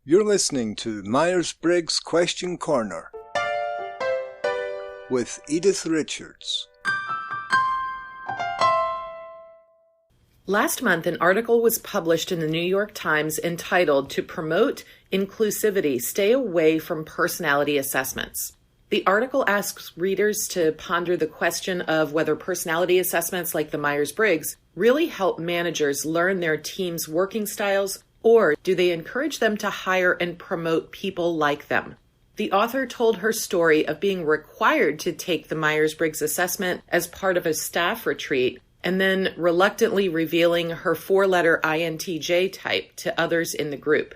You're listening to Myers-Briggs Question Corner with Edythe Richards. Last month, an article was published in the New York Times entitled, "To Promote Inclusivity, Stay Away from Personality Assessments." The article asks readers to ponder the question of whether personality assessments like the Myers-Briggs really help managers learn their team's working styles, or do they encourage them to hire and promote people like them? The author told her story of being required to take the Myers-Briggs assessment as part of a staff retreat, and then reluctantly revealing her four-letter INTJ type to others in the group.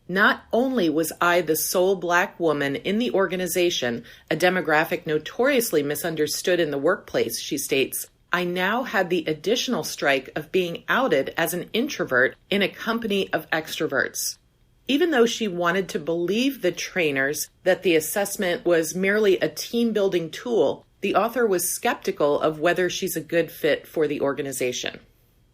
Not only was I the sole Black woman in the organization, a demographic notoriously misunderstood in the workplace, she states, I now had the additional strike of being outed as an introvert in a company of extroverts. Even though she wanted to believe the trainers that the assessment was merely a team-building tool, the author was skeptical of whether she's a good fit for the organization.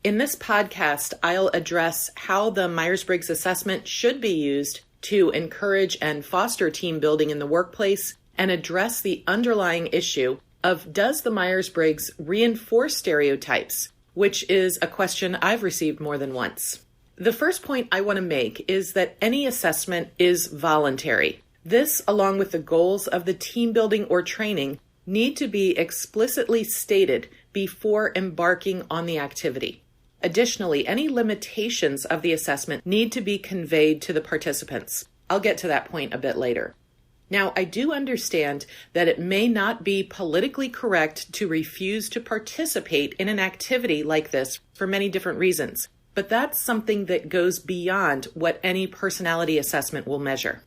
In this podcast, I'll address how the Myers-Briggs assessment should be used to encourage and foster team building in the workplace, and address the underlying issue of, does the Myers-Briggs reinforce stereotypes, which is a question I've received more than once. The first point I want to make is that any assessment is voluntary. This, along with the goals of the team building or training, need to be explicitly stated before embarking on the activity. Additionally, any limitations of the assessment need to be conveyed to the participants. I'll get to that point a bit later. Now, I do understand that it may not be politically correct to refuse to participate in an activity like this for many different reasons, but that's something that goes beyond what any personality assessment will measure.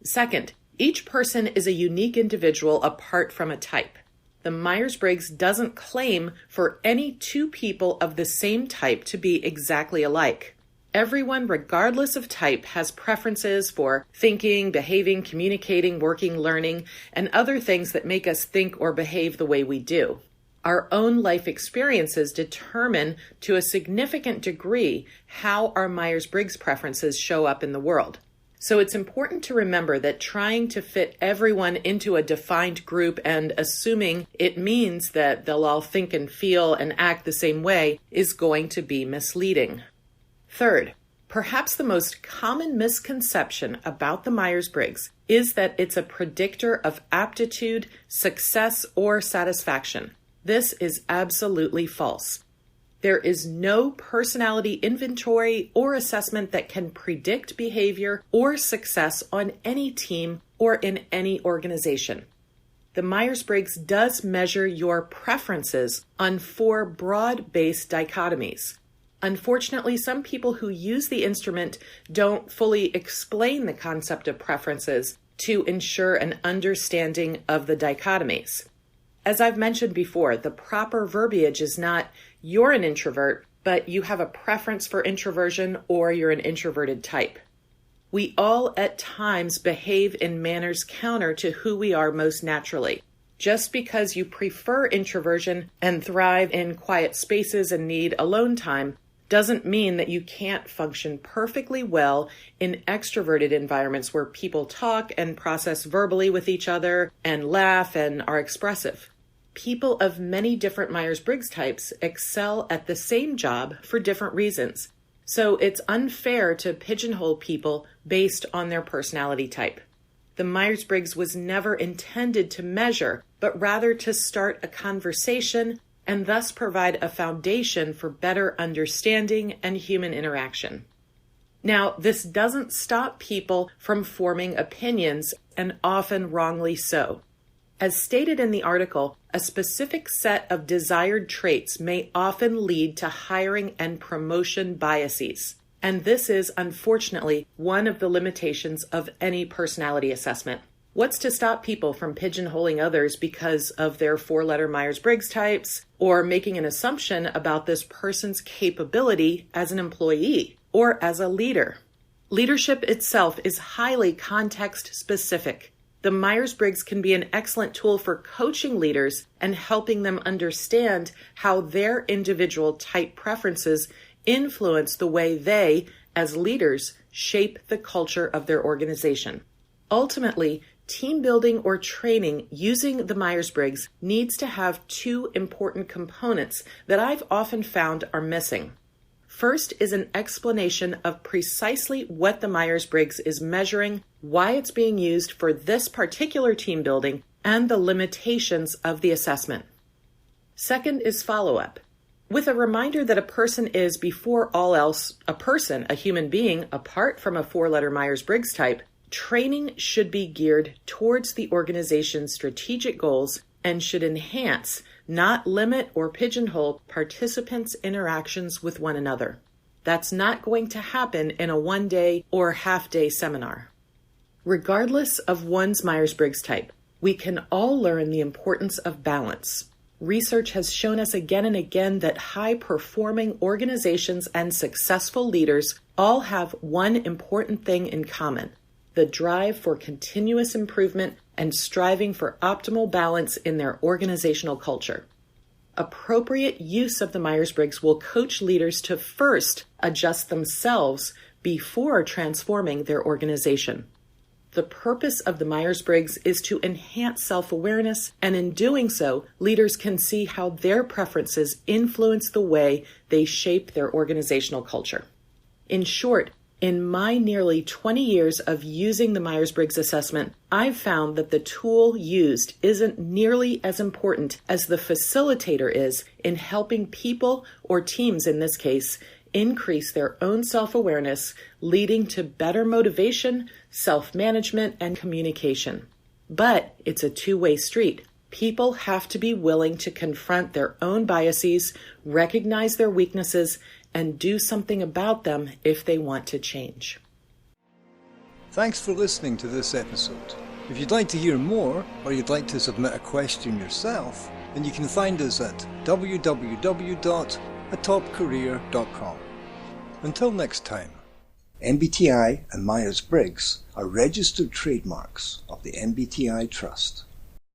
Second, each person is a unique individual apart from a type. The Myers-Briggs doesn't claim for any two people of the same type to be exactly alike. Everyone, regardless of type, has preferences for thinking, behaving, communicating, working, learning, and other things that make us think or behave the way we do. Our own life experiences determine to a significant degree how our Myers-Briggs preferences show up in the world. So it's important to remember that trying to fit everyone into a defined group and assuming it means that they'll all think and feel and act the same way is going to be misleading. Third, perhaps the most common misconception about the Myers-Briggs is that it's a predictor of aptitude, success, or satisfaction. This is absolutely false. There is no personality inventory or assessment that can predict behavior or success on any team or in any organization. The Myers-Briggs does measure your preferences on four broad-based dichotomies. Unfortunately, some people who use the instrument don't fully explain the concept of preferences to ensure an understanding of the dichotomies. As I've mentioned before, the proper verbiage is not, you're an introvert, but you have a preference for introversion or you're an introverted type. We all at times behave in manners counter to who we are most naturally. Just because you prefer introversion and thrive in quiet spaces and need alone time doesn't mean that you can't function perfectly well in extroverted environments where people talk and process verbally with each other and laugh and are expressive. People of many different Myers-Briggs types excel at the same job for different reasons. So it's unfair to pigeonhole people based on their personality type. The Myers-Briggs was never intended to measure, but rather to start a conversation and thus provide a foundation for better understanding and human interaction. Now, this doesn't stop people from forming opinions, and often wrongly so. As stated in the article, a specific set of desired traits may often lead to hiring and promotion biases, and this is, unfortunately, one of the limitations of any personality assessment. What's to stop people from pigeonholing others because of their four-letter Myers-Briggs types, or making an assumption about this person's capability as an employee or as a leader? Leadership itself is highly context-specific. The Myers-Briggs can be an excellent tool for coaching leaders and helping them understand how their individual type preferences influence the way they, as leaders, shape the culture of their organization. Ultimately, team building or training using the Myers-Briggs needs to have two important components that I've often found are missing. First is an explanation of precisely what the Myers-Briggs is measuring, why it's being used for this particular team building, and the limitations of the assessment. Second is follow-up, with a reminder that a person is, before all else, a person, a human being, apart from a four-letter Myers-Briggs type. Training should be geared towards the organization's strategic goals and should enhance, not limit or pigeonhole, participants' interactions with one another. That's not going to happen in a one-day or half-day seminar. Regardless of one's Myers-Briggs type, we can all learn the importance of balance. Research has shown us again and again that high-performing organizations and successful leaders all have one important thing in common: the drive for continuous improvement and striving for optimal balance in their organizational culture. Appropriate use of the Myers-Briggs will coach leaders to first adjust themselves before transforming their organization. The purpose of the Myers-Briggs is to enhance self-awareness, and in doing so, leaders can see how their preferences influence the way they shape their organizational culture. In short, in my nearly 20 years of using the Myers-Briggs assessment, I've found that the tool used isn't nearly as important as the facilitator is in helping people, or teams in this case, increase their own self-awareness, leading to better motivation, self-management, and communication. But it's a two-way street. People have to be willing to confront their own biases, recognize their weaknesses, and do something about them if they want to change. Thanks for listening to this episode. If you'd like to hear more, or you'd like to submit a question yourself, then you can find us at www.atopcareer.com. Until next time. MBTI and Myers-Briggs are registered trademarks of the MBTI Trust.